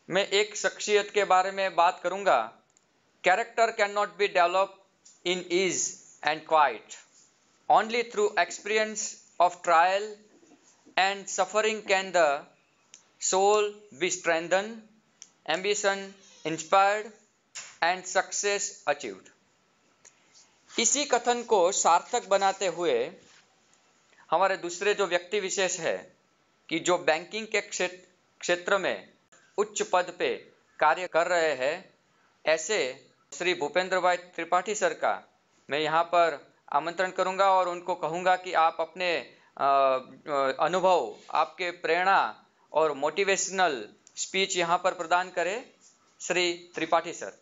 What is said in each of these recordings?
मैं एक शख्सियत के बारे में बात करूंगा। Character can not be develop in ease and quiet, only through experience of trial and suffering can the soul be strengthen, ambition inspired and success achieved. इसी कथन को सार्थक बनाते हुए हमारे दूसरे जो व्यक्ति विशेष है कि जो बैंकिंग के क्षेत्र में उच्च पद पे कार्य कर रहे हैं, ऐसे श्री भूपेंद्र भाई त्रिपाठी सर का मैं यहाँ पर आमंत्रण करूँगा और उनको कहूँगा कि आप अपने अनुभव, आपके प्रेरणा और मोटिवेशनल स्पीच यहाँ पर प्रदान करें। श्री त्रिपाठी सर।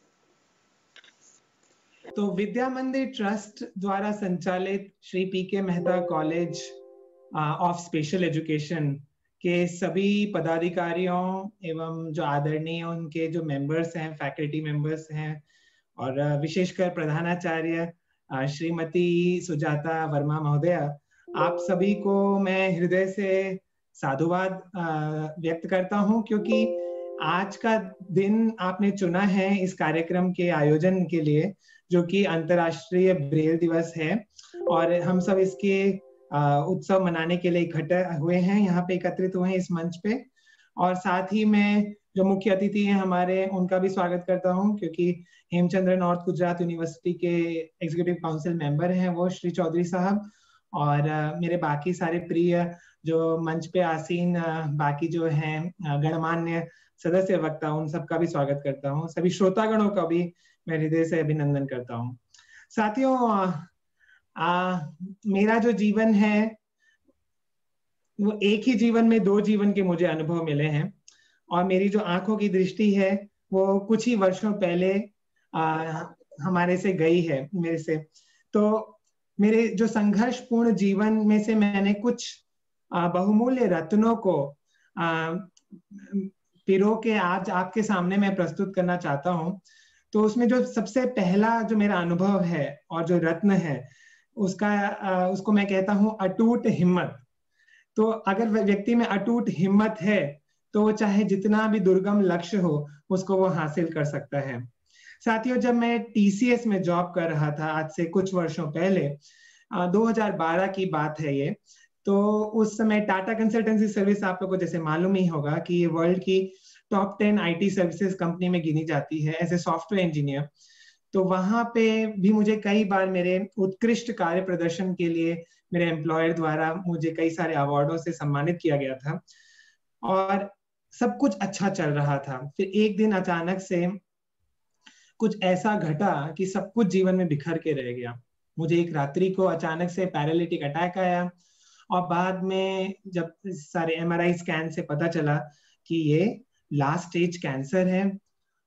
तो विद्या मंदिर ट्रस्ट द्वारा संचालित Shri PK. Mehta college of special education के सभी पदाधिकारियों एवं जो आदरणीय उनके जो मेंबर्स हैं, फैकल्टी मेंबर्स हैं, और विशेषकर प्रधानाचार्य श्रीमती सुजाता वर्मा महोदया, आप सभी को मैं हृदय से साधुवाद व्यक्त करता हूं, क्योंकि आज का दिन आपने चुना है इस कार्यक्रम के आयोजन के लिए, जो कि अंतर्राष्ट्रीय ब्रेल दिवस है, और हम सब इसके उत्सव मनाने के लिए इकट्ठे हुए हैं, यहाँ पे एकत्रित हुए हैं इस मंच पे। और साथ ही मैं जो मुख्य अतिथि हैं हमारे, उनका भी स्वागत करता हूँ, क्योंकि हेमचंद्र नॉर्थ गुजरात यूनिवर्सिटी के एग्जीक्यूटिव काउंसिल मेंबर हैं वो श्री चौधरी साहब, और मेरे बाकी सारे प्रिय जो मंच पे आसीन बाकी जो हैं गणमान्य सदस्य वक्ता, उन सबका भी स्वागत करता हूँ। सभी श्रोतागणों का भी मैं हृदय से अभिनंदन करता हूँ। साथियों, मेरा जो जीवन है वो एक ही जीवन में दो जीवन के मुझे अनुभव मिले हैं, और मेरी जो आंखों की दृष्टि है वो कुछ ही वर्षों पहले हमारे से गई है मेरे से। तो मेरे जो संघर्षपूर्ण जीवन में से मैंने कुछ बहुमूल्य रत्नों को पिरो के आज आपके सामने मैं प्रस्तुत करना चाहता हूँ। तो उसमें जो सबसे पहला जो मेरा अनुभव है और जो रत्न है उसको मैं कहता हूँ अटूट हिम्मत। तो अगर व्यक्ति में अटूट हिम्मत है तो वो चाहे जितना भी दुर्गम लक्ष्य हो उसको वो हासिल कर सकता है। साथियों, जब मैं टीसीएस में जॉब कर रहा था आज से कुछ वर्षों पहले, 2012 की बात है ये, तो उस समय टाटा कंसल्टेंसी सर्विस, आप लोगों को जैसे मालूम ही होगा कि ये वर्ल्ड की टॉप 10 आईटी सर्विसेज कंपनी में गिनी जाती है एज ए सॉफ्टवेयर इंजीनियर। तो वहां पे भी मुझे कई बार मेरे उत्कृष्ट कार्य प्रदर्शन के लिए मेरे एम्प्लॉयर द्वारा मुझे कई सारे अवार्डों से सम्मानित किया गया था, और सब कुछ अच्छा चल रहा था। फिर एक दिन अचानक से कुछ ऐसा घटा कि सब कुछ जीवन में बिखर के रह गया। मुझे एक रात्रि को अचानक से पैरालिटिक अटैक आया, और बाद में जब सारे एमआरआई स्कैन से पता चला कि ये लास्ट स्टेज कैंसर है।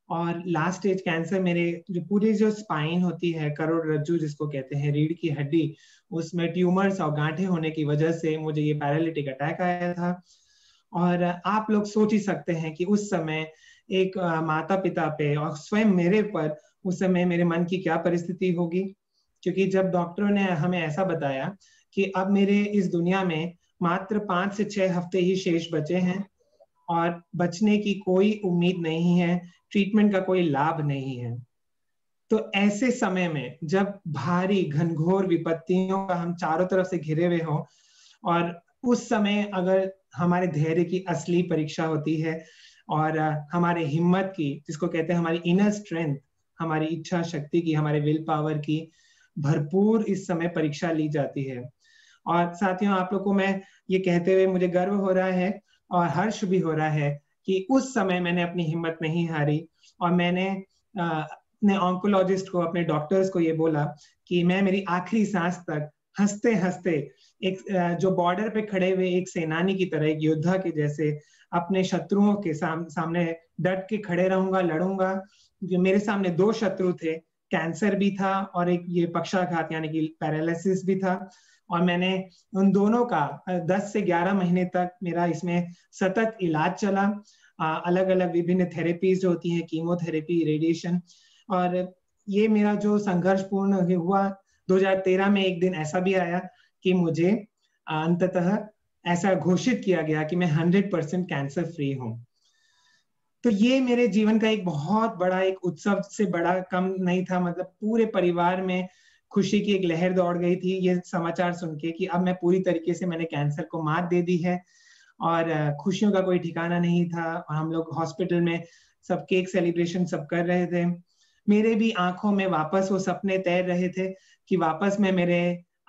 और लास्ट स्टेज कैंसर मेरे जो पूरी जो स्पाइन होती है, करोड़रज्जु जिसको कहते हैं, रीढ़ की हड्डी, उसमें ट्यूमर्स और गांठें होने की वजह से मुझे ये पैरालिटिक अटैक आया था। और आप लोग सोच ही सकते हैं कि उस समय एक माता पिता पे और स्वयं मेरे पर उस समय मेरे मन की क्या परिस्थिति होगी, क्योंकि जब डॉक्टरों ने हमें ऐसा बताया कि अब मेरे इस दुनिया में मात्र 5 से 6 हफ्ते ही शेष बचे हैं और बचने की कोई उम्मीद नहीं है, ट्रीटमेंट का कोई लाभ नहीं है। तो ऐसे समय में जब भारी घनघोर विपत्तियों का हम चारों तरफ से घिरे हुए हों, और उस समय अगर हमारे धैर्य की असली परीक्षा होती है और हमारे हिम्मत की, जिसको कहते हैं हमारी इनर स्ट्रेंथ, हमारी इच्छा शक्ति की, हमारे विल पावर की भरपूर इस समय परीक्षा ली जाती है। और साथियों, आप लोगों को मैं ये कहते हुए मुझे गर्व हो रहा है और हर्ष भी हो रहा है कि उस समय मैंने अपनी हिम्मत नहीं हारी, और मैंने अपने ऑन्कोलॉजिस्ट को, अपने डॉक्टर्स को ये बोला कि मैं मेरी आखिरी सांस तक हंसते हंसते एक जो बॉर्डर पे खड़े हुए एक सेनानी की तरह, एक योद्धा के जैसे अपने शत्रुओं के सामने डट के खड़े रहूंगा, लड़ूंगा। जो मेरे सामने दो शत्रु थे, कैंसर भी था और एक ये पक्षाघात यानी कि पैरालिसिस भी था, और मैंने उन दोनों का 10 से 11 महीने तक मेरा इसमें सतत इलाज चला। अलग अलग विभिन्न थेरेपीज जो होती हैं, कीमोथेरेपी, रेडिएशन। और ये मेरा जो संघर्षपूर्ण हुआ, 2013 में एक दिन ऐसा भी आया कि मुझे अंततः ऐसा घोषित किया गया कि मैं 100% कैंसर फ्री हूं। तो ये मेरे जीवन का एक बहुत बड़ा, एक उत्सव से बड़ा कम नहीं था। मतलब पूरे परिवार में खुशी की एक लहर दौड़ गई थी ये समाचार सुन के कि अब मैं पूरी तरीके से मैंने कैंसर को मात दे दी है। और खुशियों का कोई ठिकाना नहीं था। और हम लोग हॉस्पिटल में सब केक सेलिब्रेशन सब कर रहे थे। मेरे भी आंखों में वापस वो सपने तैर रहे थे कि वापस मैं मेरे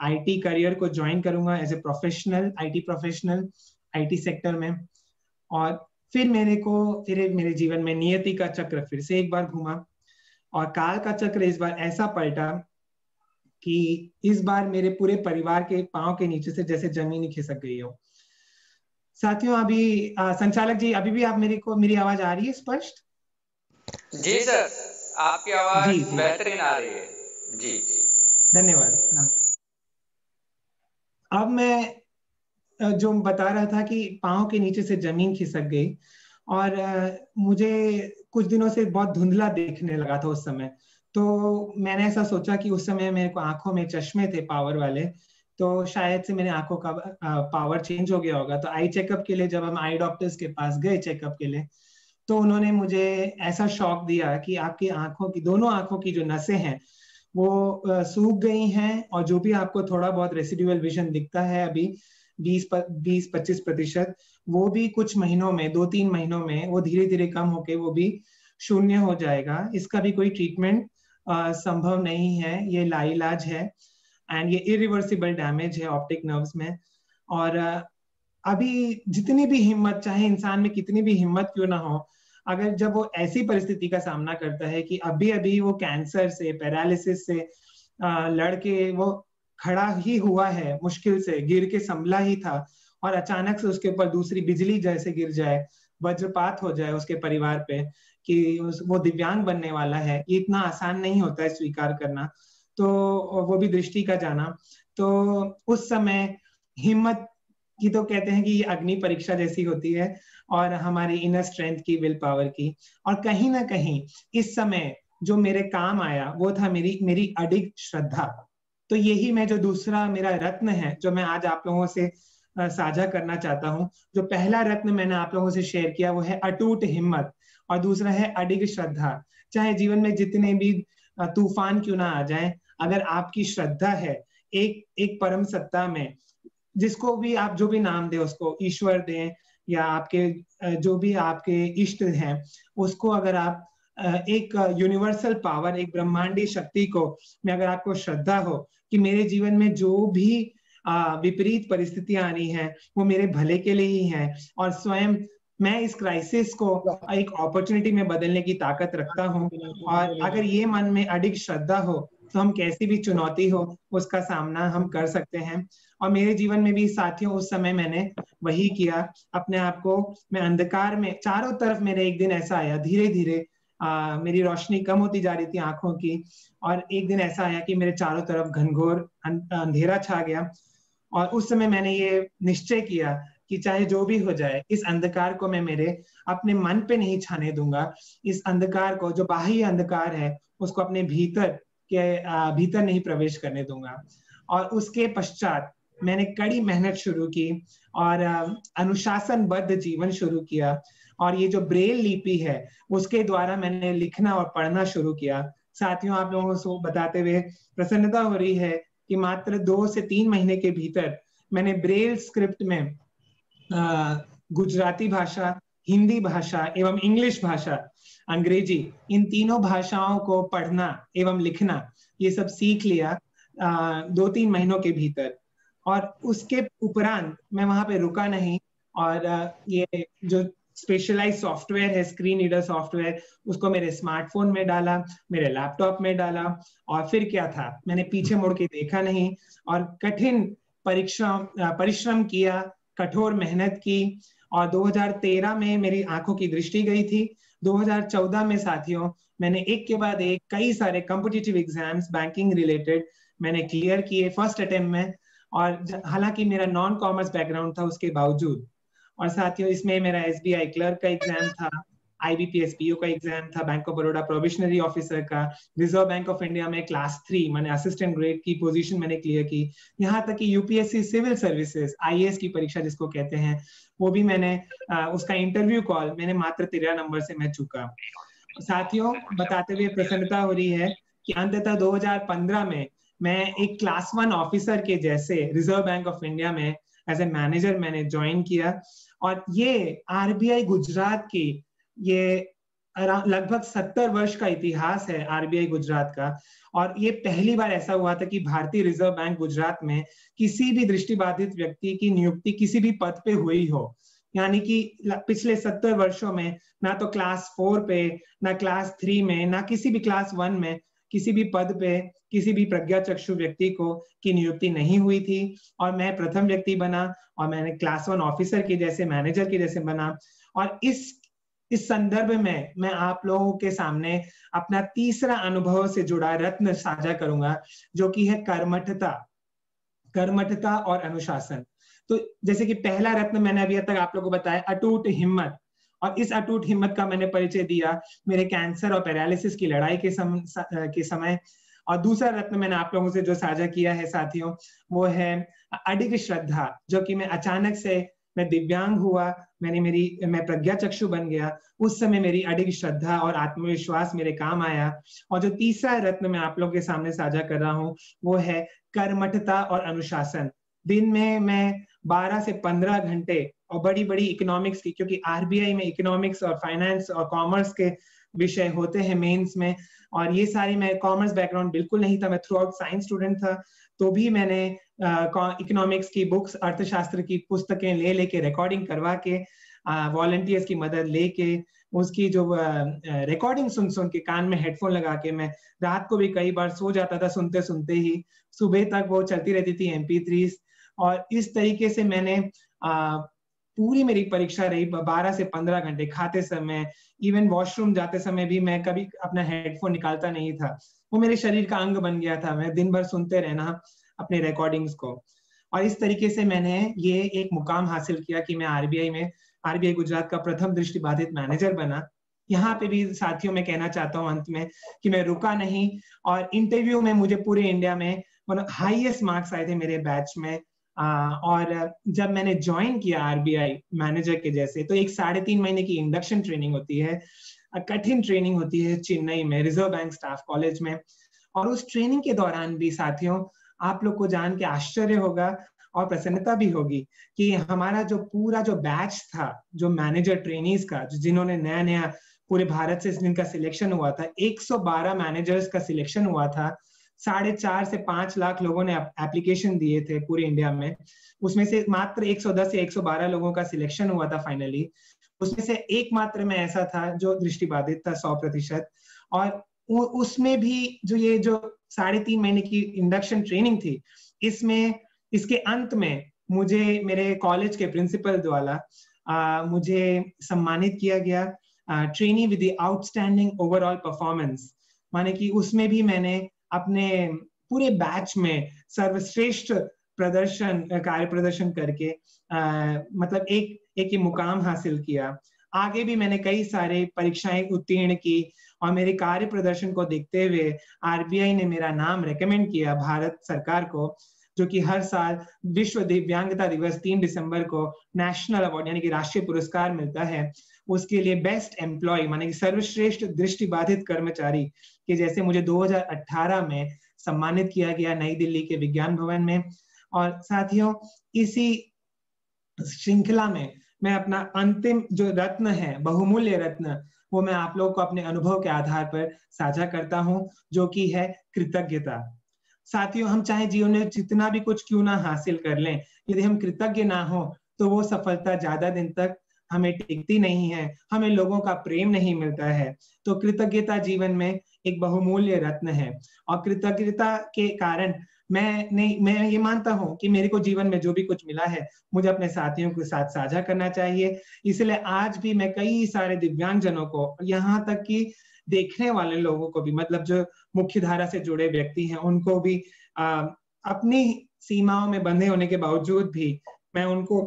आईटी करियर को ज्वाइन करूंगा as a professional, IT professional, IT sector में। और फिर मेरे जीवन में नियति का चक्र फिर से एक बार घूमा, और काल का चक्र इस बार ऐसा पलटा कि इस बार मेरे पूरे परिवार के पांव के नीचे से जैसे जमीन ही खिसक गई हो। साथियों, अभी संचालक जी, अभी भी आप मेरी आवाज आ रही है स्पष्ट? जी सर, आपकी आवाज जी जी, बेहतरीन आ रही है जी। धन्यवाद। अब मैं जो बता रहा था कि पांव के नीचे से जमीन खिसक गई, और मुझे कुछ दिनों से बहुत धुंधला देखने लगा था उस समय। तो मैंने ऐसा सोचा कि उस समय मेरे को आंखों में चश्मे थे पावर वाले, तो शायद से मेरे आंखों का पावर चेंज हो गया होगा। तो आई चेकअप के लिए जब हम आई डॉक्टर्स के पास गए चेकअप के लिए, तो उन्होंने मुझे ऐसा शॉक दिया कि आपकी आंखों की, दोनों आंखों की जो नसें हैं वो सूख गई हैं, और जो भी आपको थोड़ा बहुत रेसिडुअल विजन दिखता है अभी 20-25%, वो भी कुछ महीनों में, 2-3 महीनों में वो धीरे धीरे कम होके वो भी शून्य हो जाएगा। इसका भी कोई ट्रीटमेंट संभव नहीं है, ये लाइलाज है, एंड ये इरिवर्सिबल डैमेज है ऑप्टिक नर्व्स में। और अभी जितनी भी हिम्मत, चाहे इंसान में कितनी भी हिम्मत क्यों ना हो, अगर जब वो ऐसी परिस्थिति का सामना करता है कि अभी अभी वो कैंसर से, पैरालिसिस से लड़के वो खड़ा ही हुआ है, मुश्किल से गिर के संभला ही था, और अचानक से उसके ऊपर दूसरी बिजली जैसे गिर जाए, वज्रपात हो जाए उसके परिवार पे कि वो दिव्यांग बनने वाला है, ये इतना आसान नहीं होता है स्वीकार करना, तो वो भी दृष्टि का जाना। तो उस समय हिम्मत की तो कहते हैं कि ये अग्नि परीक्षा जैसी होती है, और हमारी इनर स्ट्रेंथ की, विल पावर की। और कहीं ना कहीं इस समय जो मेरे काम आया वो था मेरी मेरी अडिग श्रद्धा। तो यही मैं, जो दूसरा मेरा रत्न है जो मैं आज आप लोगों से साझा करना चाहता हूँ। जो पहला रत्न मैंने आप लोगों से शेयर किया वो है अटूट हिम्मत, और दूसरा है अडिग श्रद्धा। चाहे जीवन में जितने भी तूफान क्यों ना आ जाए, अगर आपकी श्रद्धा है एक एक परम सत्ता में, जिसको भी आप जो भी नाम दे, उसको ईश्वर दें या आपके जो भी आपके इष्ट हैं, उसको अगर आप एक यूनिवर्सल पावर, एक ब्रह्मांडी शक्ति को में अगर आपको श्रद्धा हो कि मेरे जीवन में जो भी विपरीत परिस्थितियां आनी है वो मेरे भले के लिए ही है, और स्वयं मैं इस क्राइसिस को एक अपॉर्चुनिटी में बदलने की ताकत रखता हूँ। और अगर ये मन में अडिग श्रद्धा हो तो हम कैसी भी चुनौती हो उसका सामना हम कर सकते हैं। और मेरे जीवन में भी साथियों उस समय मैंने वही किया। अपने आप को मैं अंधकार में, चारों तरफ मेरे एक दिन ऐसा आया, धीरे धीरे मेरी रोशनी कम होती जा रही थी आंखों की, और एक दिन ऐसा आया कि मेरे चारों तरफ घनघोर अंधेरा छा गया। और उस समय मैंने ये निश्चय किया कि चाहे जो भी हो जाए, इस अंधकार को मैं मेरे अपने मन पे नहीं छाने दूंगा। इस अंधकार को, जो बाह्य अंधकार है, उसको अपने भीतर नहीं प्रवेश करने दूंगा। और उसके पश्चात मैंने कड़ी मेहनत शुरू की और अनुशासनबद्ध जीवन शुरू किया। और ये जो ब्रेल लिपि है उसके द्वारा मैंने लिखना और पढ़ना शुरू किया। साथियों, आप लोगों को बताते हुए प्रसन्नता हो रही है कि मात्र 2 से 3 महीने के भीतर मैंने ब्रेल स्क्रिप्ट में गुजराती भाषा, हिंदी भाषा एवं इंग्लिश भाषा, अंग्रेजी, इन तीनों भाषाओं को पढ़ना एवं लिखना ये सब सीख लिया 2-3 महीनों के भीतर। और उसके उपरांत मैं वहां पे रुका नहीं, और ये जो स्पेशलाइज सॉफ्टवेयर है, स्क्रीन रीडर सॉफ्टवेयर, उसको मेरे स्मार्टफोन में डाला, मेरे लैपटॉप में डाला। और फिर क्या था, मैंने पीछे मुड़ के देखा नहीं, और कठिन परिश्रम किया, कठोर मेहनत की। और 2013 में मेरी आंखों की दृष्टि गई थी। 2014 में साथियों मैंने एक के बाद एक कई सारे कॉम्पिटिटिव एग्जाम्स बैंकिंग रिलेटेड मैंने क्लियर किए फर्स्ट अटेम्प्ट में। और हालांकि मेरा नॉन कॉमर्स बैकग्राउंड था उसके बावजूद। और साथियों इसमें मेरा SBI क्लर्क का एग्जाम था, IBPS PO का एग्जाम था, bank of Baroda probationary officer का, रिजर्व बैंक ऑफ इंडिया में क्लास 3 मैंने असिस्टेंट ग्रेड की पोजीशन मैंने क्लियर की, यहाँ तक कि यूपीएससी सिविल सर्विसेज IAS की परीक्षा जिसको कहते हैं वो भी मैंने उसका इंटरव्यू कॉल मैंने मात्र 13 नंबर से मैं चुका। साथियों, बताते हुए प्रसन्नता हो रही है कि अंततः 2015 में मैं एक क्लास 1 ऑफिसर के जैसे रिजर्व बैंक ऑफ इंडिया में एज ए मैनेजर मैंने ज्वाइन किया। और ये RBI गुजरात की ये लगभग 70 वर्ष का इतिहास है RBI गुजरात का। और ये पहली बार ऐसा हुआ था कि भारतीय रिजर्व बैंक गुजरात में किसी भी दृष्टिबाधित व्यक्ति की नियुक्ति किसी भी पद पे हुई हो। यानी कि पिछले 70 वर्षों में ना तो क्लास 4 पे, ना क्लास 3 में, ना किसी भी क्लास 1 में किसी भी पद पे किसी भी प्रज्ञाचक्षु व्यक्ति को की नियुक्ति नहीं हुई थी। और मैं प्रथम व्यक्ति बना और मैंने क्लास 1 ऑफिसर के जैसे, मैनेजर के जैसे बना। और इस संदर्भ में मैं आप लोगों के सामने अपना तीसरा अनुभव से जुड़ा रत्न साझा करूंगा, जो कि है कर्मठता और अनुशासन। तो जैसे कि पहला रत्न मैंने अभी तक आप लोगों को बताया, अटूट हिम्मत। और इस अटूट हिम्मत का मैंने परिचय दिया मेरे कैंसर और पैरालिसिस की लड़ाई के समय। और दूसरा रत्न मैंने आप लोगों से जो साझा किया है साथियों, वो है अडिग श्रद्धा, जो कि मैं अचानक से मैं दिव्यांग हुआ, मैं प्रज्ञाचक्षु बन गया, उस समय मेरी अडिग श्रद्धा और आत्मविश्वास मेरे काम आया। और जो तीसरा रत्न मैं आप लोगों के सामने साझा कर रहा हूँ वो है कर्मठता और अनुशासन। दिन में मैं 12 से 15 घंटे, और बड़ी बड़ी इकोनॉमिक्स की, क्योंकि RBI में इकोनॉमिक्स और फाइनेंस और कॉमर्स के विषय होते हैं मेंस में, और ये सारी, मैं कॉमर्स बैकग्राउंड बिल्कुल नहीं था, मैं थ्रू आउट साइंस स्टूडेंट था, तो भी मैंने इकोनॉमिक्स की बुक्स, अर्थशास्त्र की पुस्तकें लेके रिकॉर्डिंग करवा के, वॉलंटियर्स की मदद लेके, उसकी जो रिकॉर्डिंग सुन के कान में हेडफोन लगा के मैं रात को भी कई बार सो जाता था सुनते सुनते ही, सुबह तक वो चलती रहती थी MP3s। और इस तरीके से मैंने पूरी मेरी परीक्षा रही 12 से 15 घंटे, खाते समय, इवन वॉशरूम जाते समय भी मैं कभी अपना हेडफोन निकालता नहीं था। वो मेरे शरीर का अंग बन गया था, मैं दिन भर सुनते रहना अपने रिकॉर्डिंग्स को। और इस तरीके से मैंने ये एक मुकाम हासिल किया कि मैं RBI गुजरात का प्रथम दृष्टिबाधित मैनेजर बना। यहाँ पे भी साथियों मैं कहना चाहता हूँ अंत में कि मैं रुका नहीं, और इंटरव्यू में मुझे पूरे इंडिया में हाईएस्ट मार्क्स आए थे मेरे बैच में। और जब मैंने ज्वाइन किया RBI मैनेजर के जैसे, तो एक 3.5 महीने की इंडक्शन ट्रेनिंग होती है, कठिन ट्रेनिंग होती है चेन्नई में रिजर्व बैंक स्टाफ कॉलेज में। और उस ट्रेनिंग के दौरान भी साथियों, आप लोग को जान के आश्चर्य होगा और प्रसन्नता भी होगी कि हमारा जो पूरा जो बैच था, जो मैनेजर ट्रेनीज का, जिन्होंने नया नया पूरे भारत से जिनका सिलेक्शन हुआ था, 112 मैनेजर्स का सिलेक्शन हुआ था। 4.5 से 5 लाख लोगों ने एप्लीकेशन दिए थे पूरे इंडिया में, उसमें से मात्र 110 से 112 लोगों का सिलेक्शन हुआ था फाइनली। उसमें से एकमात्र मैं ऐसा था जो दृष्टिबाधित था 100%। और उसमें भी जो 3.5 महीने की इंडक्शन ट्रेनिंग थी, इसके अंत में मुझे मेरे कॉलेज के प्रिंसिपल द्वारा मुझे सम्मानित किया गया, trainee with the outstanding overall performance. माने कि उसमें भी मैंने अपने पूरे बैच में सर्वश्रेष्ठ कार्य प्रदर्शन करके मतलब एक मुकाम हासिल किया। आगे भी मैंने कई सारे परीक्षाएं उत्तीर्ण की, और मेरे कार्य प्रदर्शन को देखते हुए RBI ने मेरा नाम रेकमेंड किया भारत सरकार को, जो कि हर साल विश्व दिव्यांगता दिवस 3 दिसंबर को नेशनल अवार्ड यानी कि राष्ट्रीय पुरस्कार मिलता है, उसके लिए बेस्ट एम्प्लॉय माने कि सर्वश्रेष्ठ दृष्टिबाधित कर्मचारी के जैसे मुझे 2018 में सम्मानित किया गया नई दिल्ली के विज्ञान भवन में। और साथियों, इसी श्रृंखला में मैं अपना अंतिम जो रत्न है, बहुमूल्य रत्न, वो मैं आप लोगों को अपने अनुभव के आधार पर साझा करता हूं, जो कि है कृतज्ञता। साथियों, हम चाहे जीवन में जितना भी कुछ क्यों ना हासिल कर लें, यदि हम कृतज्ञ ना हो तो वो सफलता ज्यादा दिन तक हमें टिकती नहीं है, हमें लोगों का प्रेम नहीं मिलता है। तो कृतज्ञता जीवन में एक बहुमूल्य रत्न है, और कृतज्ञता के कारण मैं ये मानता हूं कि मेरे को जीवन में जो भी कुछ मिला है मुझे अपने साथियों के साथ साझा करना चाहिए। इसलिए आज भी मैं कई सारे दिव्यांगजनों को, यहाँ तक कि देखने वाले लोगों को भी, मतलब जो मुख्य धारा से जुड़े व्यक्ति हैं, उनको भी अपनी सीमाओं में बंधे होने के बावजूद भी मैं उनको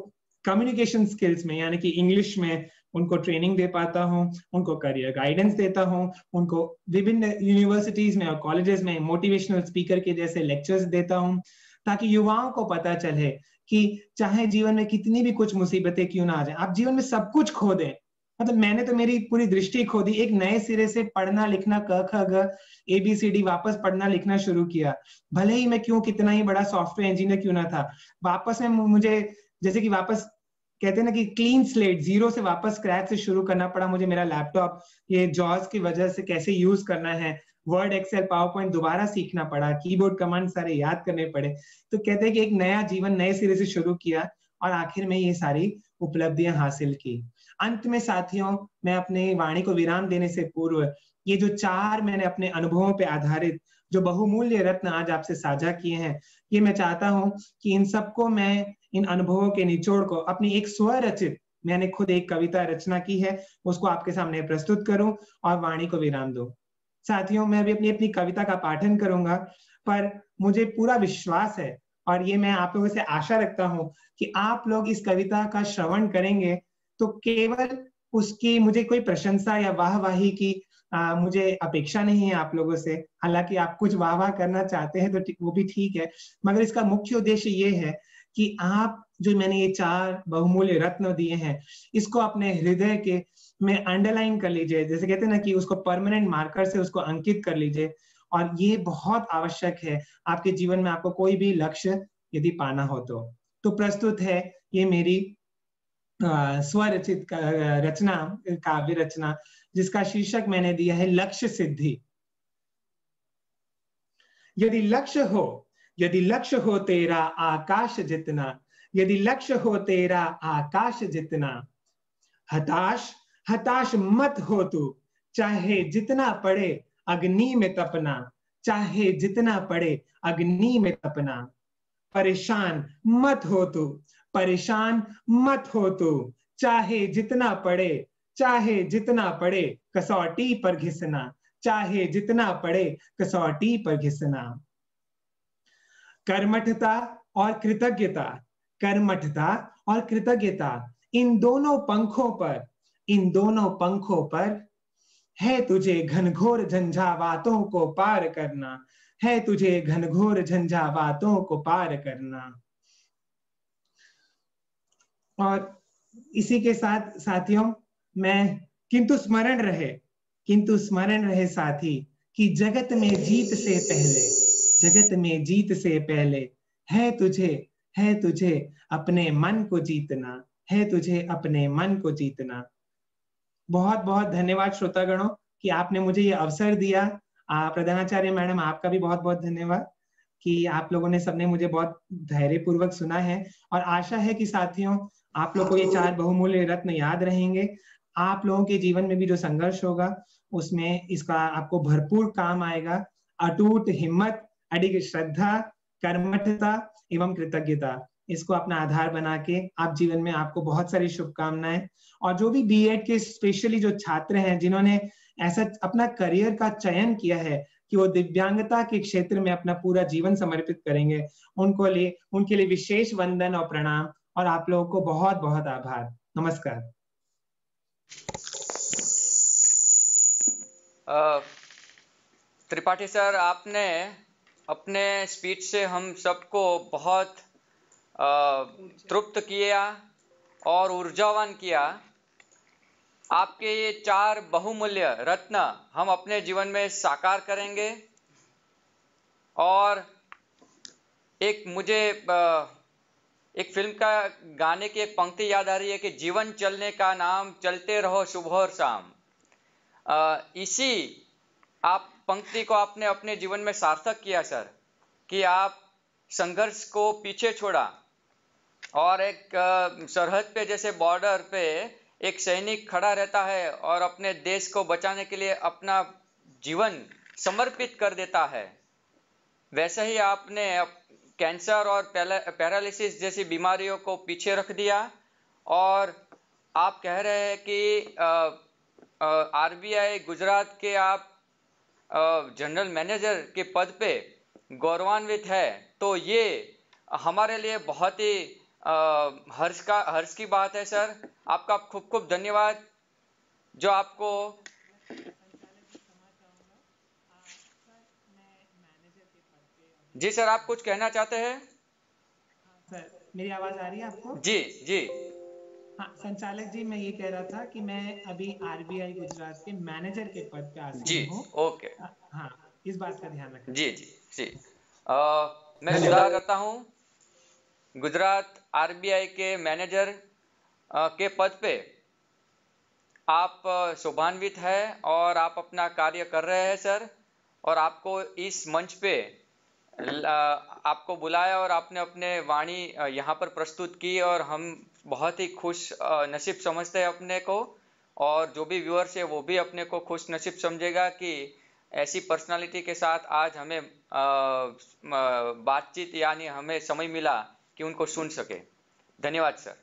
कम्युनिकेशन स्किल्स में, यानी कि इंग्लिश में उनको ट्रेनिंग दे पाता हूँ, उनको करियर गाइडेंस देता हूँ, उनको विभिन्न यूनिवर्सिटीज में और कॉलेजेस में मोटिवेशनल स्पीकर के जैसे लेक्चर्स देता हूँ, ताकि युवाओं को पता चले कि चाहे जीवन में कितनी भी कुछ मुसीबतें क्यों ना आ जाए, आप जीवन में सब कुछ खो दें। मतलब मैंने तो मेरी पूरी दृष्टि खो दी, एक नए सिरे से पढ़ना लिखना क ख ग ABCD वापस पढ़ना लिखना शुरू किया। भले ही मैं क्यों कितना ही बड़ा सॉफ्टवेयर इंजीनियर क्यों ना था, वापस में मुझे जैसे कि वापस कहते हैं ना कि क्लीन स्लेट, जीरो से वापस स्क्रैच से शुरू करना पड़ा मुझे। मेरा लैपटॉप ये जॉस की वजह से कैसे यूज करना है, वर्ड एक्सेल पावर पॉइंट दोबारा सीखना पड़ा, कीबोर्ड कमांड सारे याद करने पड़े। तो कहते हैं कि एक नया जीवन नए सिरे से शुरू किया और आखिर में ये सारी उपलब्धियां हासिल की। अंत में साथियों, मैं अपने वाणी को विराम देने से पूर्व ये जो 4 मैंने अपने अनुभवों पे आधारित जो बहुमूल्य रत्न आज आपसे साझा किए हैं, ये मैं चाहता हूं कि इन सबको मैं इन अनुभवों के निचोड़ को अपनी एक स्वरचित, मैंने खुद एक कविता रचना की है, उसको आपके सामने प्रस्तुत करूं और वाणी को विराम दूं। साथियों, मैं अभी अपनी अपनी कविता का पाठन करूंगा, पर मुझे पूरा विश्वास है और ये मैं आप लोगों से आशा रखता हूं कि आप लोग इस कविता का श्रवण करेंगे तो केवल उसकी मुझे कोई प्रशंसा या वाहवाही की मुझे अपेक्षा नहीं है आप लोगों से। हालांकि आप कुछ वाह वाह करना चाहते हैं तो वो भी ठीक है, मगर इसका मुख्य उद्देश्य ये है कि आप जो मैंने ये 4 बहुमूल्य रत्न दिए हैं, इसको अपने हृदय के में अंडरलाइन कर लीजिए, जैसे कहते हैं ना कि उसको परमानेंट मार्कर से उसको अंकित कर लीजिए। और ये बहुत आवश्यक है आपके जीवन में, आपको कोई भी लक्ष्य यदि पाना हो तो प्रस्तुत है ये मेरी स्वरचित रचना, काव्य रचना, जिसका शीर्षक मैंने दिया है लक्ष्य सिद्धि। यदि लक्ष्य हो तेरा आकाश जितना, यदि लक्ष्य हो तेरा आकाश जितना, हताश मत हो तू, चाहे जितना पड़े अग्नि में तपना, चाहे जितना पड़े अग्नि में तपना। परेशान मत हो तू, परेशान मत हो तू, चाहे जितना पड़े कसौटी पर घिसना, चाहे जितना पड़े कसौटी पर घिसना। कर्मठता और कृतज्ञता, कर्मठता और कृतज्ञता, इन दोनों पंखों पर है तुझे घनघोर झंझावातों को पार करना, है तुझे घनघोर झंझावातों को पार करना। और इसी के साथ साथियों, मैं किंतु स्मरण रहे साथी कि जगत में जीत से पहले है तुझे अपने मन को जीतना, है तुझे अपने मन को जीतना। बहुत बहुत धन्यवाद श्रोतागणों कि आपने मुझे ये अवसर दिया। प्रधानाचार्य मैडम, आपका भी बहुत बहुत धन्यवाद कि आप लोगों ने सबने मुझे बहुत धैर्यपूर्वक सुना है। और आशा है कि साथियों, आप लोगों को ये 4 बहुमूल्य रत्न याद रहेंगे। आप लोगों के जीवन में भी जो संघर्ष होगा उसमें इसका आपको भरपूर काम आएगा। अटूट हिम्मत, अडिग श्रद्धा, कर्मठता एवं कृतज्ञता, इसको अपना आधार बना के आप जीवन में, आपको बहुत सारी शुभकामनाएं। और जो भी बीएड के स्पेशली जो छात्र हैं जिन्होंने ऐसा अपना करियर का चयन किया है कि वो दिव्यांगता के क्षेत्र में अपना पूरा जीवन समर्पित करेंगे, उनके लिए विशेष वंदन और प्रणाम, और आप लोगों को बहुत बहुत आभार। नमस्कार। त्रिपाठी सर, आपने अपने स्पीच से हम सबको बहुत तृप्त किया और ऊर्जावान किया। आपके ये 4 बहुमूल्य रत्न हम अपने जीवन में साकार करेंगे। और मुझे एक फिल्म का गाने की एक पंक्ति याद आ रही है कि जीवन चलने का नाम, चलते रहो सुबह और शाम। इसी आप पंक्ति को आपने अपने जीवन में सार्थक किया सर, कि आप संघर्ष को पीछे छोड़ा और एक सरहद पे, जैसे बॉर्डर पे एक सैनिक खड़ा रहता है और अपने देश को बचाने के लिए अपना जीवन समर्पित कर देता है, वैसे ही आपने कैंसर और पैरालिसिस जैसी बीमारियों को पीछे रख दिया। और आप कह रहे हैं कि आरबीआई गुजरात के आप जनरल मैनेजर के पद पे गौरवान्वित है। तो ये हमारे लिए बहुत ही हर्ष की बात है सर। आपका खूब खूब धन्यवाद जो आपको। जी सर, आप कुछ कहना चाहते हैं? सर मेरी आवाज आ रही है आपको? जी जी। हाँ संचालक जी, मैं ये कह रहा था कि मैं अभी आरबीआई गुजरात के मैनेजर के पद पे जी आसीन हूँ। ओके। हाँ, इस बात का ध्यान रखना। जी जी जी। मैं धन्यवाद। सुधार करता हूँ। गुजरात आरबीआई के मैनेजर के पद पे आप शोभान्वित है और आप अपना कार्य कर रहे हैं सर। और आपको इस मंच पे आपको बुलाया और आपने अपने वाणी यहाँ पर प्रस्तुत की और हम बहुत ही खुश नसीब समझते हैं अपने को। और जो भी व्यूअर्स है वो भी अपने को खुश नसीब समझेगा कि ऐसी पर्सनालिटी के साथ आज हमें बातचीत यानी हमें समय मिला कि उनको सुन सके। धन्यवाद सर।